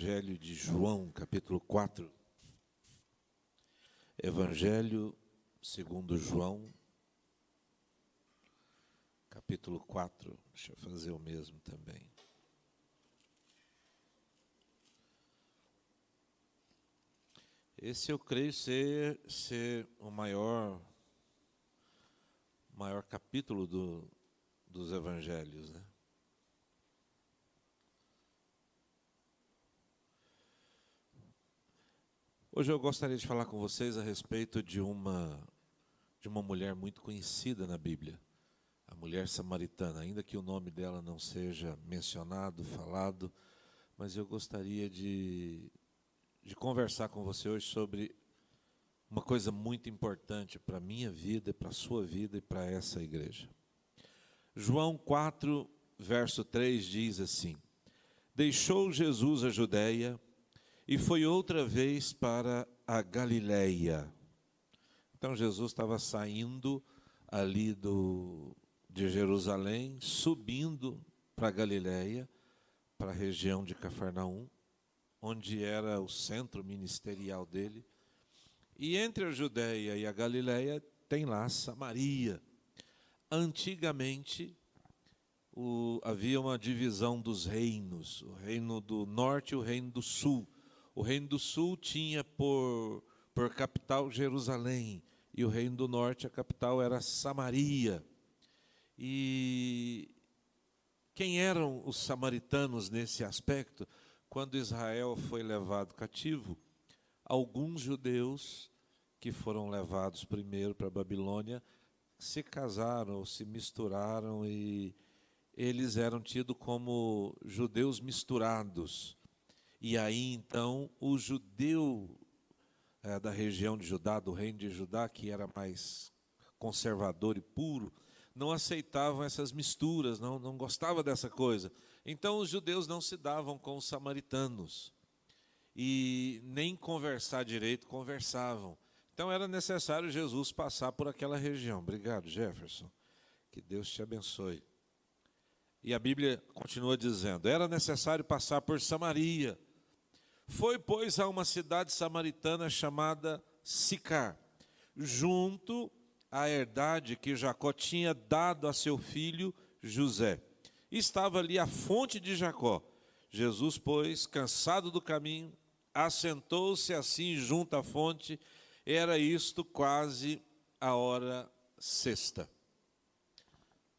Evangelho de João, capítulo 4. Evangelho segundo João, capítulo 4. Deixa eu fazer o mesmo também. Esse eu creio ser o maior capítulo dos evangelhos, né? Hoje eu gostaria de falar com vocês a respeito de uma mulher muito conhecida na Bíblia, a mulher samaritana, ainda que o nome dela não seja mencionado, falado, mas eu gostaria de conversar com você hoje sobre uma coisa muito importante para a minha vida, para a sua vida e para essa igreja. João 4, verso 3 diz assim: Deixou Jesus a Judéia e foi outra vez para a Galileia. Então Jesus estava saindo ali de Jerusalém, subindo para a Galileia, para a região de Cafarnaum, onde era o centro ministerial dele. E entre a Judéia e a Galileia tem lá Samaria. Antigamente havia uma divisão dos reinos, o reino do norte e o reino do sul. O reino do sul tinha por capital Jerusalém, e o reino do norte, a capital era Samaria. E quem eram os samaritanos nesse aspecto? Quando Israel foi levado cativo, alguns judeus que foram levados primeiro para a Babilônia se casaram ou se misturaram, e eles eram tidos como judeus misturados. E aí, então, o judeu da região de Judá, do reino de Judá, que era mais conservador e puro, não aceitavam essas misturas, não gostava dessa coisa. Então, os judeus não se davam com os samaritanos. E nem conversar direito conversavam. Então, era necessário Jesus passar por aquela região. Obrigado, Jefferson. Que Deus te abençoe. E a Bíblia continua dizendo: era necessário passar por Samaria. Foi, pois, a uma cidade samaritana chamada Sicar, junto à herdade que Jacó tinha dado a seu filho José. Estava ali a fonte de Jacó. Jesus, pois, cansado do caminho, assentou-se assim junto à fonte. Era isto quase a hora sexta.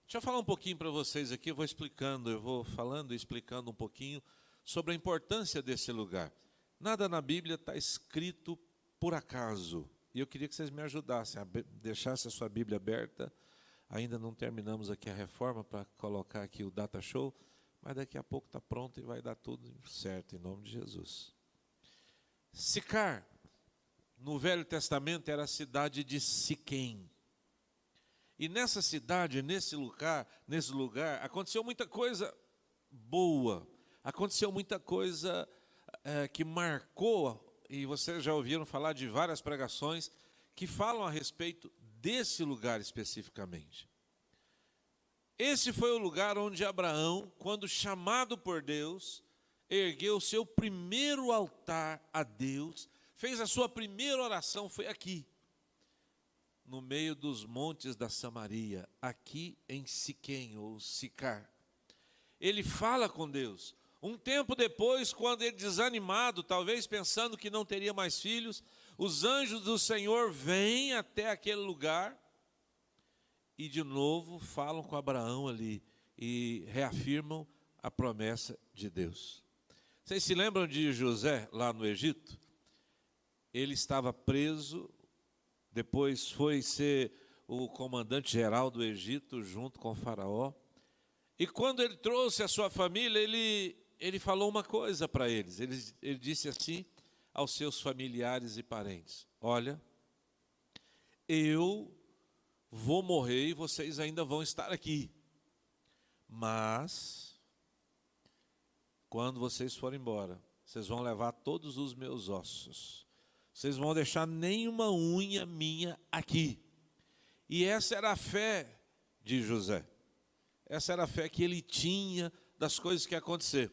Deixa eu falar um pouquinho para vocês aqui, eu vou falando e explicando um pouquinho sobre a importância desse lugar. Nada na Bíblia está escrito por acaso. E eu queria que vocês me ajudassem, deixassem a sua Bíblia aberta. Ainda não terminamos aqui a reforma para colocar aqui o data show, mas daqui a pouco está pronto e vai dar tudo certo, em nome de Jesus. Sicar, no Velho Testamento, era a cidade de Siquém. E nessa cidade, nesse lugar, aconteceu muita coisa boa, aconteceu muita coisa que marcou, e vocês já ouviram falar de várias pregações que falam a respeito desse lugar especificamente. Esse foi o lugar onde Abraão, quando chamado por Deus, ergueu o seu primeiro altar a Deus, fez a sua primeira oração, foi aqui, no meio dos montes da Samaria, aqui em Siquém, ou Sicar. Ele fala com Deus. Um tempo depois, quando ele, desanimado, talvez pensando que não teria mais filhos, os anjos do Senhor vêm até aquele lugar e de novo falam com Abraão ali e reafirmam a promessa de Deus. Vocês se lembram de José lá no Egito? Ele estava preso, depois foi ser o comandante-geral do Egito junto com o faraó. E quando ele trouxe a sua família, ele falou uma coisa para eles. Ele disse assim aos seus familiares e parentes: olha, eu vou morrer e vocês ainda vão estar aqui. Mas, quando vocês forem embora, vocês vão levar todos os meus ossos. Vocês vão deixar nenhuma unha minha aqui. E essa era a fé de José. Essa era a fé que ele tinha das coisas que iam acontecer.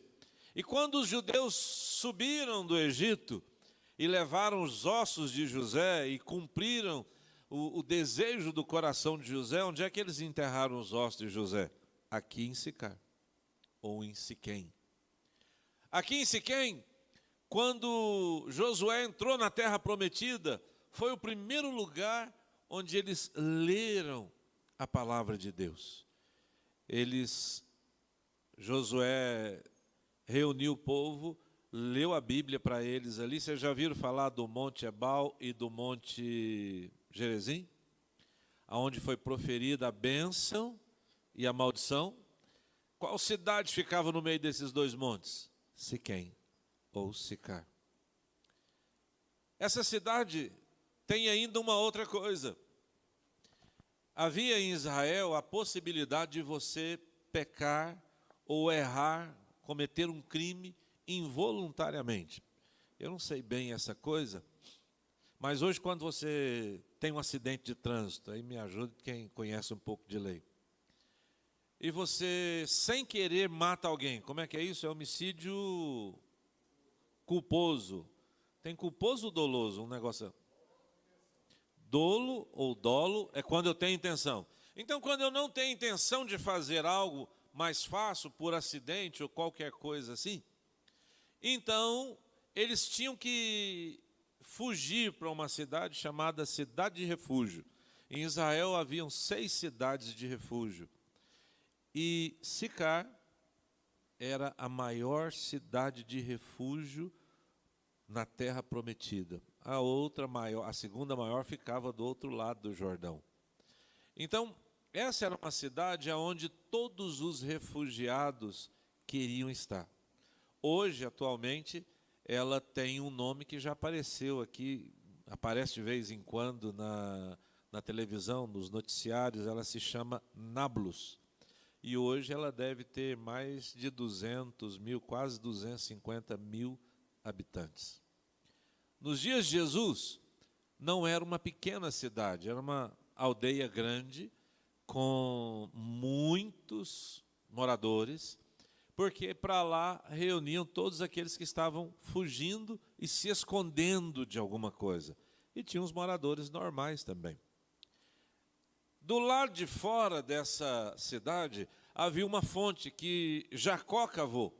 E quando os judeus subiram do Egito e levaram os ossos de José e cumpriram o desejo do coração de José, onde é que eles enterraram os ossos de José? Aqui em Sicar, ou em Siquém. Aqui em Siquém, quando Josué entrou na terra prometida, foi o primeiro lugar onde eles leram a palavra de Deus. Josué reuniu o povo, leu a Bíblia para eles ali. Vocês já viram falar do Monte Ebal e do Monte Gerizim? Aonde foi proferida a bênção e a maldição. Qual cidade ficava no meio desses dois montes? Siquém, ou Sicar. Essa cidade tem ainda uma outra coisa. Havia em Israel a possibilidade de você pecar ou errar, cometer um crime involuntariamente. Eu não sei bem essa coisa, mas hoje quando você tem um acidente de trânsito, aí me ajuda quem conhece um pouco de lei, e você sem querer mata alguém, como é que é isso? É homicídio culposo. Tem culposo ou doloso, um negócio. Dolo ou dolo é quando eu tenho intenção. Então, quando eu não tenho intenção de fazer algo, mas faço por acidente ou qualquer coisa assim, então eles tinham que fugir para uma cidade chamada Cidade de Refúgio. Em Israel haviam 6 cidades de refúgio. E Sicar era a maior cidade de refúgio na terra prometida. A outra maior, a segunda maior, ficava do outro lado do Jordão. Então, essa era uma cidade onde todos os refugiados queriam estar. Hoje, atualmente, ela tem um nome que já apareceu aqui, aparece de vez em quando na televisão, nos noticiários, ela se chama Nablus. E hoje ela deve ter mais de 200 mil, quase 250 mil habitantes. Nos dias de Jesus, não era uma pequena cidade, era uma aldeia grande, com muitos moradores, porque para lá reuniam todos aqueles que estavam fugindo e se escondendo de alguma coisa. E tinha os moradores normais também. Do lado de fora dessa cidade, havia uma fonte que Jacó cavou.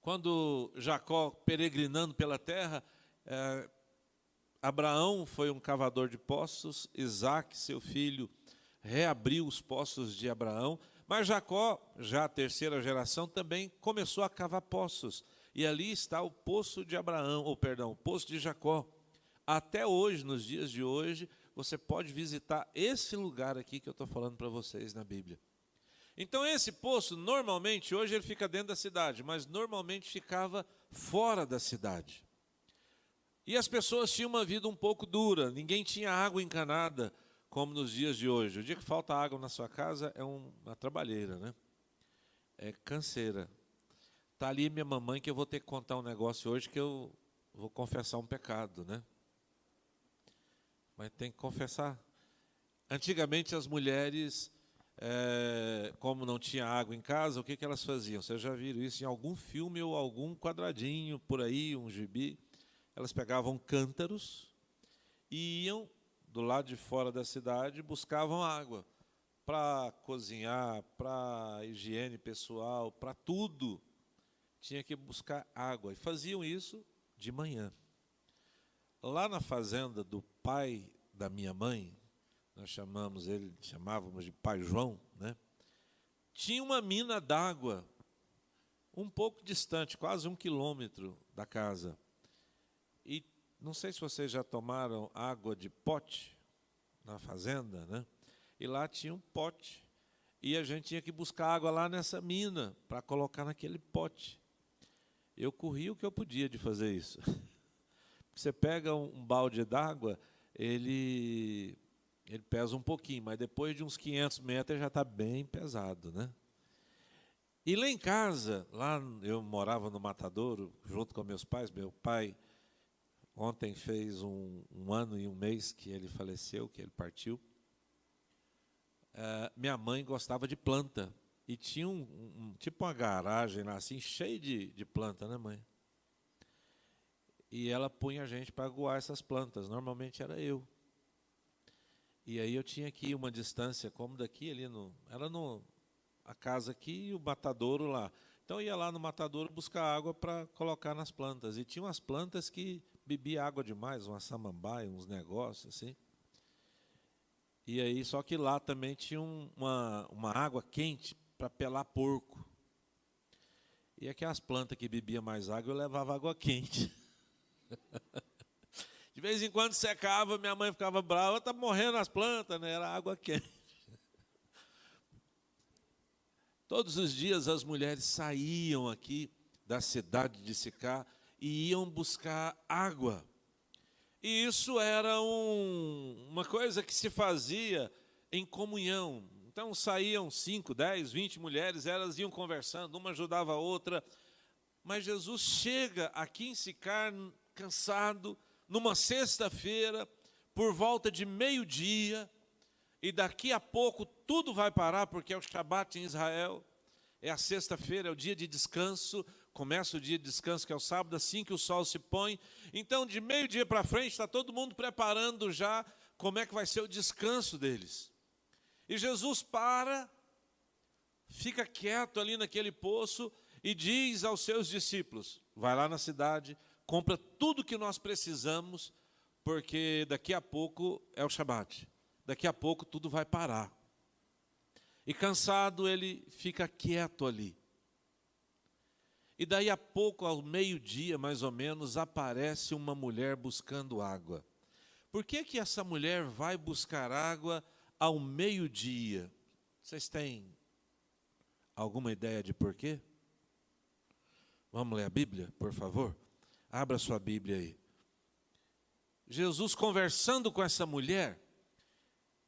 Quando Jacó, peregrinando pela terra, Abraão foi um cavador de poços, Isaque, seu filho, reabriu os poços de Abraão, mas Jacó, já a terceira geração, também começou a cavar poços. E ali está o poço de Abraão, o poço de Jacó. Até hoje, nos dias de hoje, você pode visitar esse lugar aqui que eu estou falando para vocês na Bíblia. Então esse poço, normalmente, hoje ele fica dentro da cidade, mas normalmente ficava fora da cidade. E as pessoas tinham uma vida um pouco dura, ninguém tinha água encanada, como nos dias de hoje. O dia que falta água na sua casa é uma trabalheira, né? É canseira. Está ali minha mamãe que eu vou ter que contar um negócio hoje que eu vou confessar um pecado, né? Mas tem que confessar. Antigamente as mulheres, como não tinha água em casa, o que elas faziam? Vocês já viram isso em algum filme ou algum quadradinho por aí, um gibi? Elas pegavam cântaros e iam do lado de fora da cidade, buscavam água para cozinhar, para higiene pessoal, para tudo. Tinha que buscar água. E faziam isso de manhã. Lá na fazenda do pai da minha mãe, nós chamávamos de Pai João, né? Tinha uma mina d'água, um pouco distante, quase 1 quilômetro da casa. E não sei se vocês já tomaram água de pote na fazenda, né? E lá tinha um pote. E a gente tinha que buscar água lá nessa mina para colocar naquele pote. Eu corri o que eu podia de fazer isso. Você pega um balde d'água, ele pesa um pouquinho, mas depois de uns 500 metros já está bem pesado, né? E lá em casa, lá eu morava no Matadouro, junto com meus pais. Meu pai ontem fez um ano e um mês que ele faleceu, que ele partiu. Minha mãe gostava de planta. E tinha tipo uma garagem lá, assim, cheia de planta, né, mãe? E ela punha a gente para aguar essas plantas. Normalmente era eu. E aí eu tinha que ir uma distância, como daqui ali era a casa aqui e o matadouro lá. Então eu ia lá no matadouro buscar água para colocar nas plantas. E tinha umas plantas que bebia água demais, uma samambaia, uns negócios assim. E aí, só que lá também tinha uma água quente para pelar porco. E aquelas plantas que bebiam mais água, eu levava água quente. De vez em quando secava, minha mãe ficava brava, está morrendo as plantas, né? Era água quente. Todos os dias as mulheres saíam aqui da cidade de Sicá e iam buscar água. E isso era uma coisa que se fazia em comunhão. Então saíam 5, 10, 20 mulheres, elas iam conversando, uma ajudava a outra. Mas Jesus chega aqui em Sicar, cansado, numa sexta-feira, por volta de meio-dia, e daqui a pouco tudo vai parar, porque é o Shabat em Israel, é a sexta-feira, é o dia de descanso, começa o dia de descanso, que é o sábado, assim que o sol se põe. Então, de meio-dia para frente, está todo mundo preparando já como é que vai ser o descanso deles. E Jesus para, fica quieto ali naquele poço e diz aos seus discípulos, vai lá na cidade, compra tudo que nós precisamos, porque daqui a pouco é o Shabat. Daqui a pouco tudo vai parar. E cansado, ele fica quieto ali. E daí a pouco, ao meio-dia, mais ou menos, aparece uma mulher buscando água. Por que essa mulher vai buscar água ao meio-dia? Vocês têm alguma ideia de porquê? Vamos ler a Bíblia, por favor? Abra sua Bíblia aí. Jesus, conversando com essa mulher,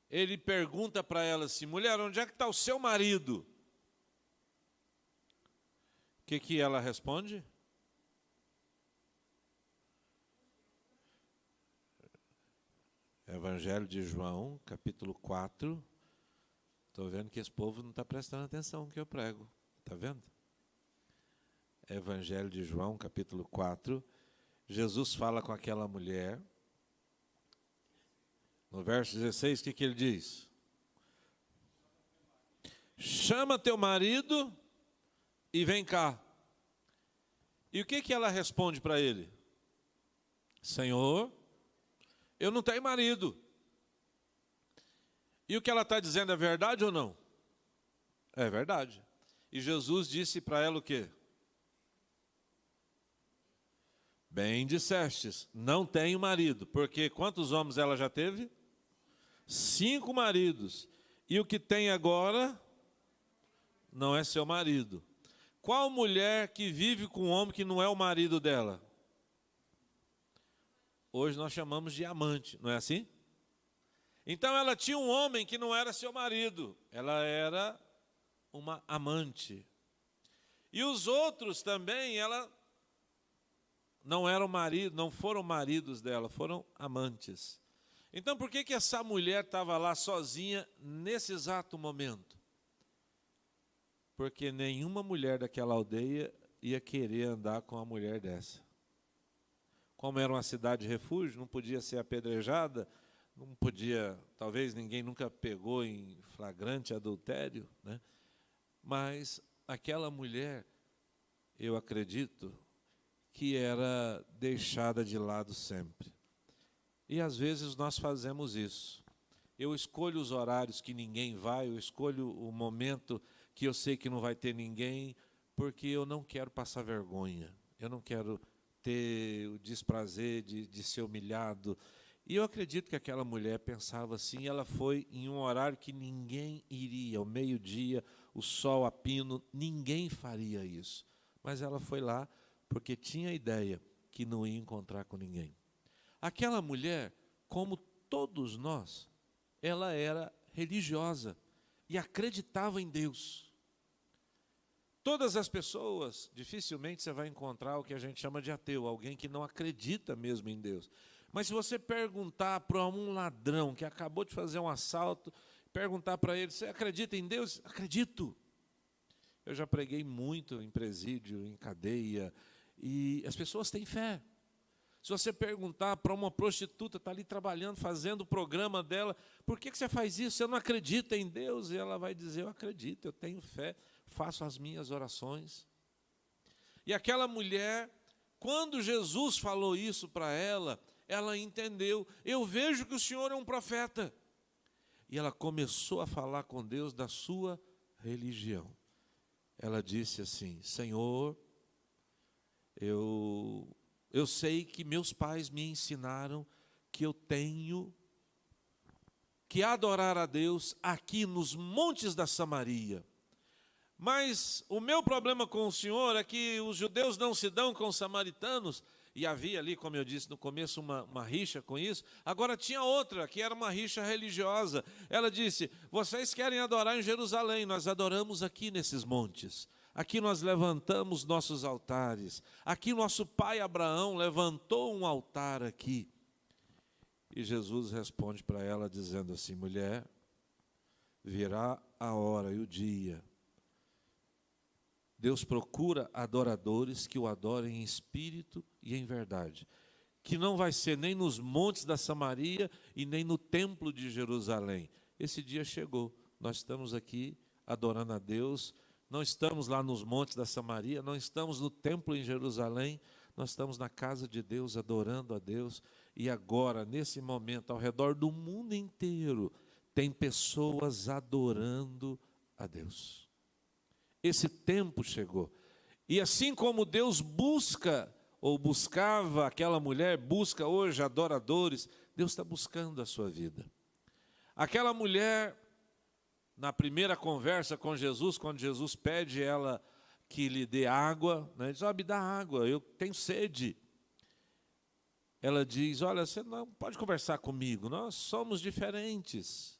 ele pergunta para ela assim, mulher, onde é que está o seu marido? O que ela responde? Evangelho de João, capítulo 4. Estou vendo que esse povo não está prestando atenção no que eu prego. Está vendo? Evangelho de João, capítulo 4. Jesus fala com aquela mulher. No verso 16, o que ele diz? Chama teu marido e vem cá. E o que ela responde para ele? Senhor, eu não tenho marido. E o que ela está dizendo é verdade ou não? É verdade. E Jesus disse para ela o quê? Bem dissestes, não tenho marido. Porque quantos homens ela já teve? 5 maridos. E o que tem agora não é seu marido. Qual mulher que vive com um homem que não é o marido dela? Hoje nós chamamos de amante, não é assim? Então ela tinha um homem que não era seu marido. Ela era uma amante. E os outros também, ela não eram marido, não foram maridos dela, foram amantes. Então por que essa mulher estava lá sozinha nesse exato momento? Porque nenhuma mulher daquela aldeia ia querer andar com uma mulher dessa. Como era uma cidade de refúgio, não podia ser apedrejada, não podia, talvez ninguém nunca pegou em flagrante adultério, né? Mas aquela mulher, eu acredito, que era deixada de lado sempre. E às vezes nós fazemos isso. Eu escolho os horários que ninguém vai, eu escolho o momento que eu sei que não vai ter ninguém, porque eu não quero passar vergonha, eu não quero ter o desprazer de ser humilhado. E eu acredito que aquela mulher pensava assim, ela foi em um horário que ninguém iria, ao meio-dia, o sol a pino, ninguém faria isso. Mas ela foi lá porque tinha a ideia que não ia encontrar com ninguém. Aquela mulher, como todos nós, ela era religiosa e acreditava em Deus. Todas as pessoas, dificilmente você vai encontrar o que a gente chama de ateu, alguém que não acredita mesmo em Deus. Mas se você perguntar para um ladrão que acabou de fazer um assalto, perguntar para ele, você acredita em Deus? Acredito. Eu já preguei muito em presídio, em cadeia, e as pessoas têm fé. Se você perguntar para uma prostituta, está ali trabalhando, fazendo o programa dela, por que você faz isso? Você não acredita em Deus? E ela vai dizer, eu acredito, eu tenho fé, faço as minhas orações. E aquela mulher, quando Jesus falou isso para ela, ela entendeu, eu vejo que o Senhor é um profeta. E ela começou a falar com Deus da sua religião. Ela disse assim, Senhor, eu sei que meus pais me ensinaram que eu tenho que adorar a Deus aqui nos montes da Samaria. Mas o meu problema com o Senhor é que os judeus não se dão com os samaritanos, e havia ali, como eu disse no começo, uma rixa com isso. Agora tinha outra, que era uma rixa religiosa. Ela disse, vocês querem adorar em Jerusalém, nós adoramos aqui nesses montes. Aqui nós levantamos nossos altares. Aqui nosso pai Abraão levantou um altar aqui. E Jesus responde para ela dizendo assim, mulher, virá a hora e o dia. Deus procura adoradores que o adorem em espírito e em verdade. Que não vai ser nem nos montes da Samaria e nem no templo de Jerusalém. Esse dia chegou. Nós estamos aqui adorando a Deus. Não estamos lá nos montes da Samaria, não estamos no templo em Jerusalém, nós estamos na casa de Deus, adorando a Deus. E agora, nesse momento, ao redor do mundo inteiro, tem pessoas adorando a Deus. Esse tempo chegou. E assim como Deus busca, ou buscava aquela mulher, busca hoje adoradores, Deus está buscando a sua vida. Aquela mulher, na primeira conversa com Jesus, quando Jesus pede ela que lhe dê água, né, diz, me dá água, eu tenho sede. Ela diz, olha, você não pode conversar comigo, nós somos diferentes.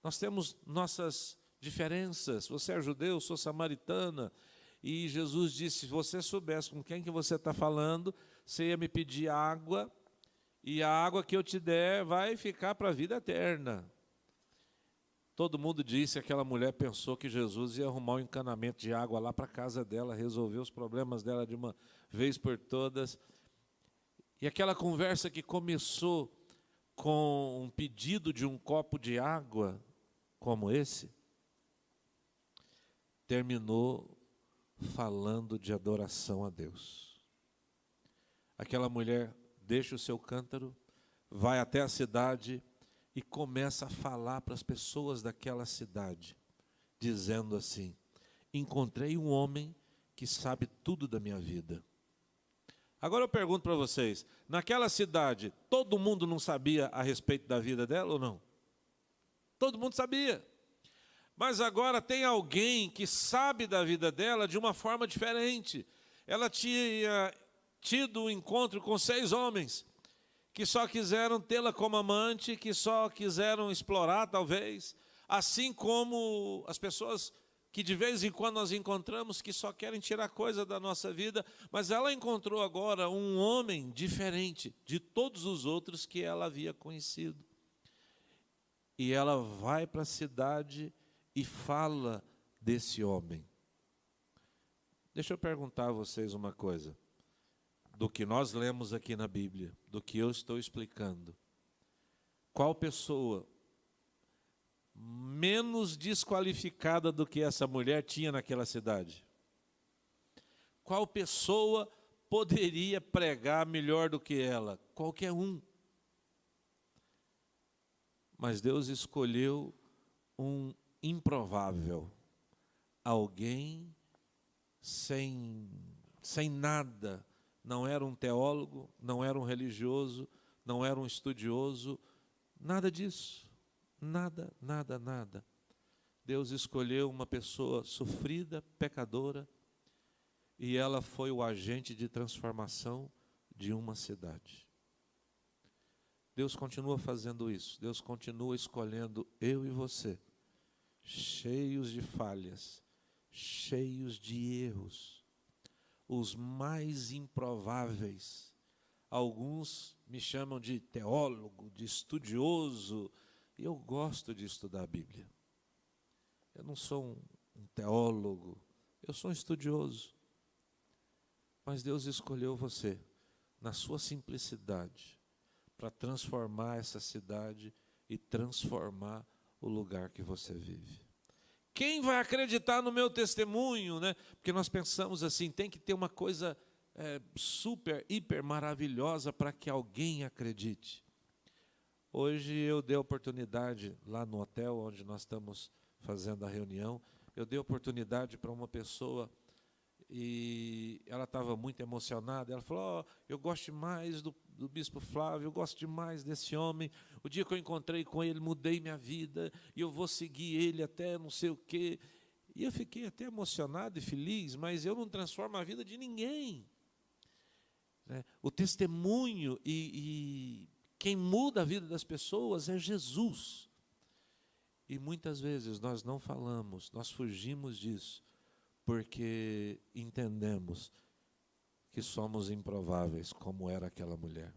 Nós temos nossas diferenças, você é judeu, eu sou samaritana. E Jesus disse, se você soubesse com quem que você está falando, você ia me pedir água, e a água que eu te der vai ficar para a vida eterna. Todo mundo disse que aquela mulher pensou que Jesus ia arrumar um encanamento de água lá para a casa dela, resolver os problemas dela de uma vez por todas. E aquela conversa que começou com um pedido de um copo de água, como esse, terminou falando de adoração a Deus. Aquela mulher deixa o seu cântaro, vai até a cidade e começa a falar para as pessoas daquela cidade, dizendo assim, encontrei um homem que sabe tudo da minha vida. Agora eu pergunto para vocês, naquela cidade, todo mundo não sabia a respeito da vida dela ou não? Todo mundo sabia. Mas agora tem alguém que sabe da vida dela de uma forma diferente. Ela tinha tido um encontro com 6 homens, que só quiseram tê-la como amante, que só quiseram explorar talvez, assim como as pessoas que de vez em quando nós encontramos, que só querem tirar coisa da nossa vida, mas ela encontrou agora um homem diferente de todos os outros que ela havia conhecido. E ela vai para a cidade e fala desse homem. Deixa eu perguntar a vocês uma coisa. Do que nós lemos aqui na Bíblia, do que eu estou explicando, qual pessoa menos desqualificada do que essa mulher tinha naquela cidade? Qual pessoa poderia pregar melhor do que ela? Qualquer um. Mas Deus escolheu um improvável, alguém sem nada. Não era um teólogo, não era um religioso, não era um estudioso, nada disso, nada, nada, nada. Deus escolheu uma pessoa sofrida, pecadora, e ela foi o agente de transformação de uma cidade. Deus continua fazendo isso, Deus continua escolhendo eu e você, cheios de falhas, cheios de erros, os mais improváveis. Alguns me chamam de teólogo, de estudioso, e eu gosto de estudar a Bíblia. Eu não sou um teólogo eu sou um estudioso. Mas Deus escolheu você, na sua simplicidade, para transformar essa cidade e transformar o lugar que você vive. Quem vai acreditar no meu testemunho, né? Porque nós pensamos assim, tem que ter uma coisa super, hiper maravilhosa para que alguém acredite. Hoje eu dei a oportunidade, lá no hotel onde nós estamos fazendo a reunião, eu dei a oportunidade para uma pessoa e ela estava muito emocionada. Ela falou, eu gosto demais do bispo Flávio, eu gosto demais desse homem. O dia que eu encontrei com ele, mudei minha vida, e eu vou seguir ele até não sei o quê. E eu fiquei até emocionado e feliz, mas eu não transformo a vida de ninguém. O testemunho e quem muda a vida das pessoas é Jesus. E muitas vezes nós não falamos, nós fugimos disso, porque entendemos que somos improváveis, como era aquela mulher.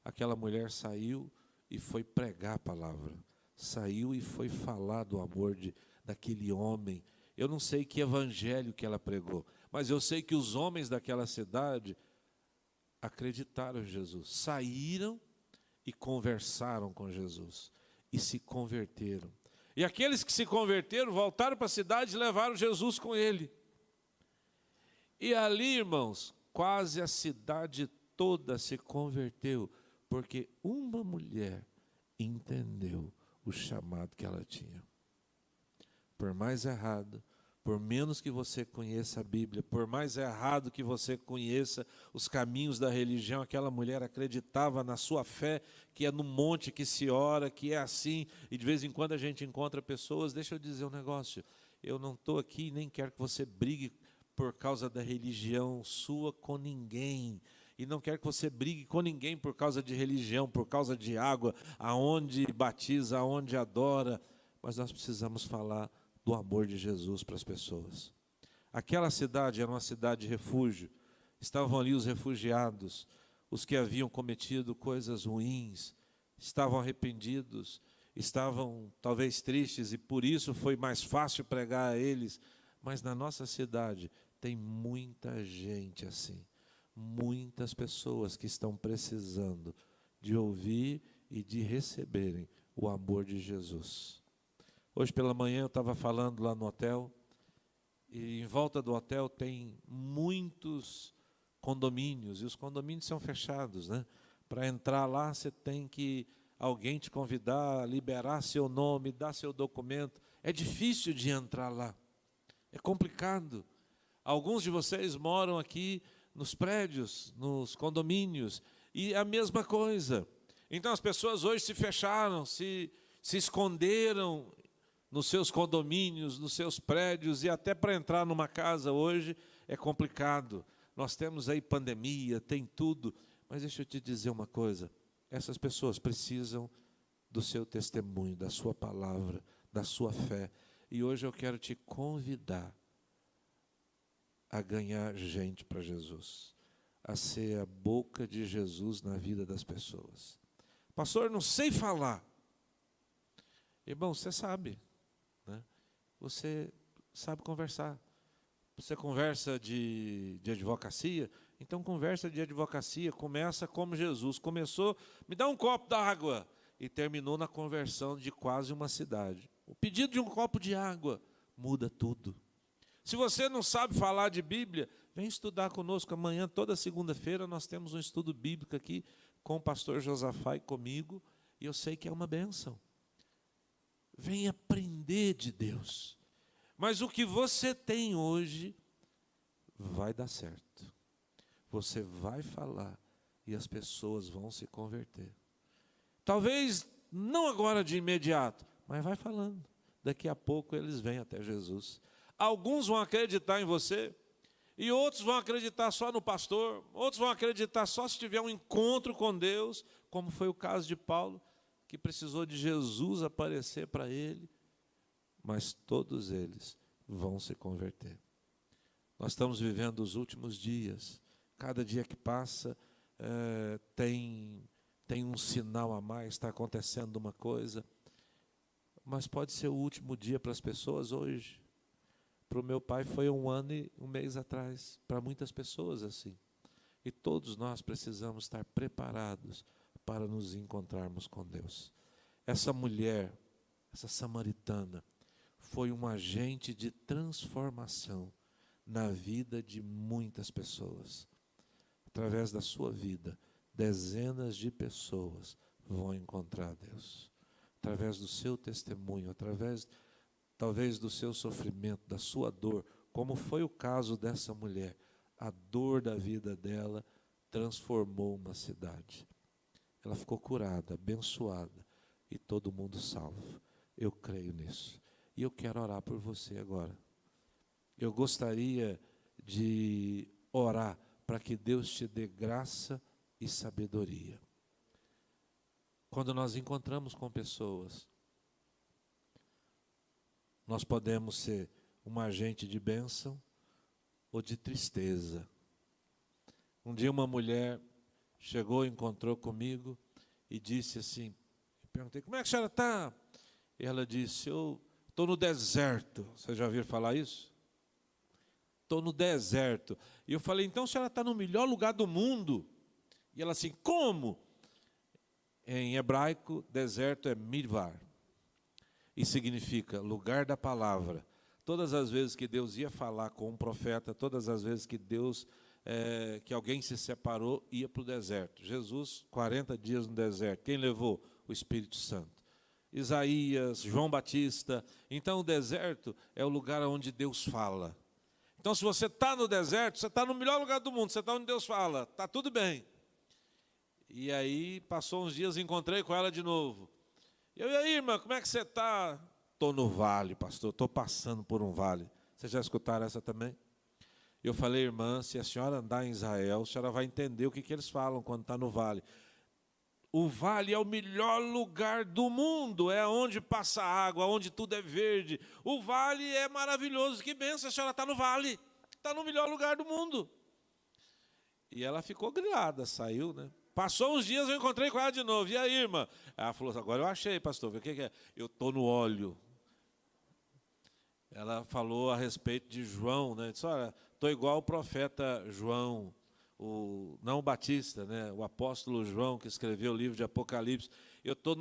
Aquela mulher saiu e foi pregar a palavra, saiu e foi falar do amor daquele homem. Eu não sei que evangelho que ela pregou, mas eu sei que os homens daquela cidade acreditaram em Jesus, saíram e conversaram com Jesus, e se converteram. E aqueles que se converteram voltaram para a cidade e levaram Jesus com ele. E ali, irmãos, quase a cidade toda se converteu, porque uma mulher entendeu o chamado que ela tinha. Por mais errado, por menos que você conheça a Bíblia, por mais errado que você conheça os caminhos da religião, aquela mulher acreditava na sua fé, que é no monte que se ora, que é assim, e de vez em quando a gente encontra pessoas. Deixa eu dizer um negócio, eu não estou aqui, nem quero que você brigue por causa da religião sua com ninguém, e não quero que você brigue com ninguém por causa de religião, por causa de água, aonde batiza, aonde adora, mas nós precisamos falar do amor de Jesus para as pessoas. Aquela cidade era uma cidade de refúgio, estavam ali os refugiados, os que haviam cometido coisas ruins, estavam arrependidos, estavam talvez tristes, e por isso foi mais fácil pregar a eles. Mas na nossa cidade tem muita gente assim, muitas pessoas que estão precisando de ouvir e de receberem o amor de Jesus. Hoje pela manhã eu estava falando lá no hotel, e em volta do hotel tem muitos condomínios, e os condomínios são fechados, né? Para entrar lá você tem que alguém te convidar, liberar seu nome, dar seu documento. É difícil de entrar lá, é complicado. Alguns de vocês moram aqui nos prédios, nos condomínios, e a mesma coisa. Então as pessoas hoje se fecharam, se esconderam nos seus condomínios, nos seus prédios, e até para entrar numa casa hoje é complicado. Nós temos aí pandemia, tem tudo, mas deixa eu te dizer uma coisa, essas pessoas precisam do seu testemunho, da sua palavra, da sua fé, e hoje eu quero te convidar a ganhar gente para Jesus, a ser a boca de Jesus na vida das pessoas. Pastor, não sei falar. Irmão, você sabe. Você sabe conversar. Você conversa de advocacia, então conversa de advocacia, começa como Jesus começou, me dá um copo d'água, e terminou na conversão de quase uma cidade. O pedido de um copo de água muda tudo. Se você não sabe falar de Bíblia, vem estudar conosco amanhã, toda segunda-feira, nós temos um estudo bíblico aqui com o pastor Josafá e comigo, e eu sei que é uma bênção. Vem aprender de Deus. Mas o que você tem hoje vai dar certo. Você vai falar e as pessoas vão se converter. Talvez não agora de imediato, mas vai falando. Daqui a pouco eles vêm até Jesus. Alguns vão acreditar em você, e outros vão acreditar só no pastor, outros vão acreditar só se tiver um encontro com Deus, como foi o caso de Paulo, que precisou de Jesus aparecer para ele, mas todos eles vão se converter. Nós estamos vivendo os últimos dias, cada dia que passa tem um sinal a mais, está acontecendo uma coisa, mas pode ser o último dia para as pessoas hoje, Para o meu pai foi 1 ano e 1 mês atrás. Para muitas pessoas assim. E todos nós precisamos estar preparados para nos encontrarmos com Deus. Essa mulher, essa samaritana, foi um agente de transformação na vida de muitas pessoas. Através da sua vida, dezenas de pessoas vão encontrar Deus. Através do seu testemunho, através talvez do seu sofrimento, da sua dor, como foi o caso dessa mulher. A dor da vida dela transformou uma cidade. Ela ficou curada, abençoada e todo mundo salvo. Eu creio nisso. E eu quero orar por você agora. Eu gostaria de orar para que Deus te dê graça e sabedoria. Quando nós encontramos com pessoas, nós podemos ser um agente de bênção ou de tristeza. Um dia uma mulher chegou, encontrou comigo e disse assim, perguntei, como é que a senhora está? E ela disse, eu estou no deserto. Vocês já ouviram falar isso? Estou no deserto. E eu falei, então a senhora está no melhor lugar do mundo? E ela assim, como? Em hebraico, deserto é midvar. E significa lugar da palavra. Todas as vezes que Deus ia falar com um profeta, todas as vezes que que alguém se separou, ia para o deserto. Jesus, 40 dias no deserto. Quem levou? O Espírito Santo. Isaías, João Batista. Então o deserto é o lugar onde Deus fala. Então se você está no deserto, você está no melhor lugar do mundo, você está onde Deus fala, está tudo bem. E aí passou uns dias, encontrei com ela de novo. E aí, irmã, como é que você está? Estou no vale, pastor, estou passando por um vale. Vocês já escutaram essa também? Eu falei, irmã, se a senhora andar em Israel, a senhora vai entender o que eles falam quando está no vale. O vale é o melhor lugar do mundo, é onde passa água, onde tudo é verde. O vale é maravilhoso, que bênção, a senhora está no vale, está no melhor lugar do mundo. E ela ficou grilada, saiu, né? Passou uns dias, eu encontrei com ela de novo. E aí, irmã? Ela falou, agora eu achei, pastor. O que é? Eu estou no óleo. Ela falou a respeito de João, né? Disse, olha, estou igual o profeta João, não o Batista, né? O apóstolo João, que escreveu o livro de Apocalipse. Eu estou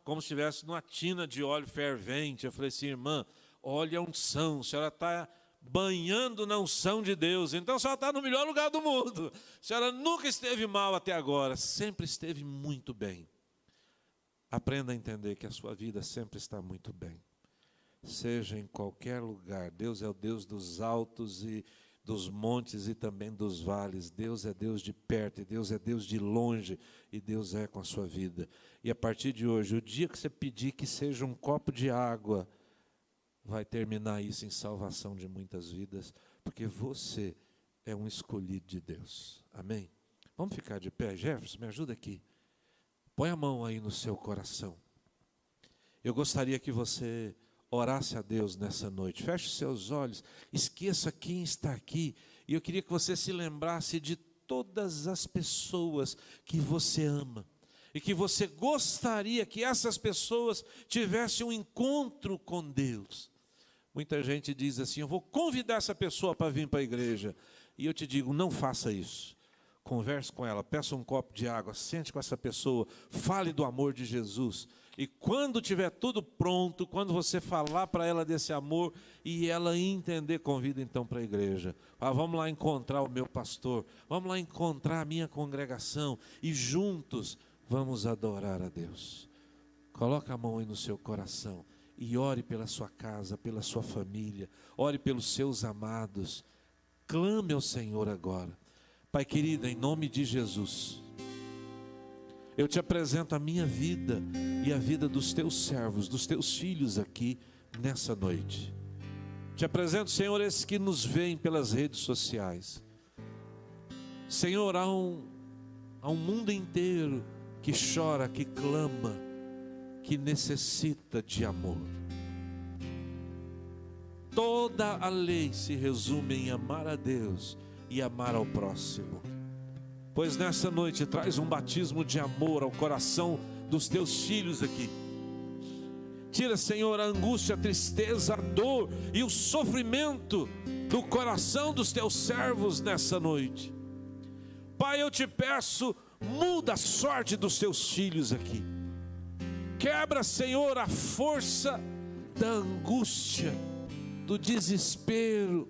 como se estivesse numa tina de óleo fervente. Eu falei assim, irmã, olha a unção, a senhora está banhando na unção de Deus. Então a senhora está no melhor lugar do mundo. A senhora nunca esteve mal até agora, sempre esteve muito bem. Aprenda a entender que a sua vida sempre está muito bem. Seja em qualquer lugar, Deus é o Deus dos altos e dos montes e também dos vales. Deus é Deus de perto, e Deus é Deus de longe, e Deus é com a sua vida. E a partir de hoje, o dia que você pedir que seja um copo de água, vai terminar isso em salvação de muitas vidas, porque você é um escolhido de Deus. Amém? Vamos ficar de pé. Jefferson, me ajuda aqui. Põe a mão aí no seu coração. Eu gostaria que você orasse a Deus nessa noite. Feche os seus olhos, esqueça quem está aqui. E eu queria que você se lembrasse de todas as pessoas que você ama. E que você gostaria que essas pessoas tivessem um encontro com Deus. Muita gente diz assim, eu vou convidar essa pessoa para vir para a igreja. E eu te digo, não faça isso. Converse com ela, peça um copo de água, sente com essa pessoa, fale do amor de Jesus. E quando tiver tudo pronto, quando você falar para ela desse amor e ela entender, convida então para a igreja. Vamos lá encontrar o meu pastor, vamos lá encontrar a minha congregação e juntos vamos adorar a Deus. Coloque a mão aí no seu coração e ore pela sua casa, pela sua família, ore pelos seus amados. Clame ao Senhor agora. Pai querido, em nome de Jesus, eu te apresento a minha vida e a vida dos teus servos, dos teus filhos aqui nessa noite. Te apresento, Senhor, esses que nos veem pelas redes sociais. Senhor, há um mundo inteiro que chora, que clama, que necessita de amor. Toda a lei se resume em amar a Deus e amar ao próximo. Pois nessa noite traz um batismo de amor ao coração dos teus filhos aqui. Tira, Senhor, a angústia, a tristeza, a dor e o sofrimento do coração dos teus servos nessa noite. Pai, eu te peço, muda a sorte dos teus filhos aqui. Quebra, Senhor, a força da angústia, do desespero.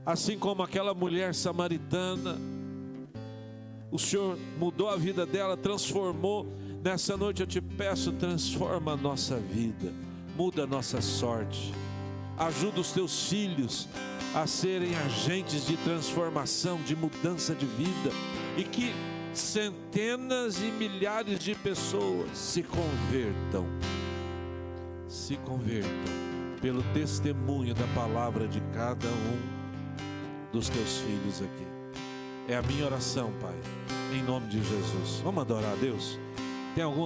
Assim como aquela mulher samaritana, o Senhor mudou a vida dela, transformou. Nessa noite eu te peço, transforma a nossa vida, muda a nossa sorte. Ajuda os teus filhos a serem agentes de transformação, de mudança de vida, e que centenas e milhares de pessoas se convertam pelo testemunho da palavra de cada um dos teus filhos aqui. É a minha oração, Pai, em nome de Jesus. Vamos adorar a Deus? Tem algum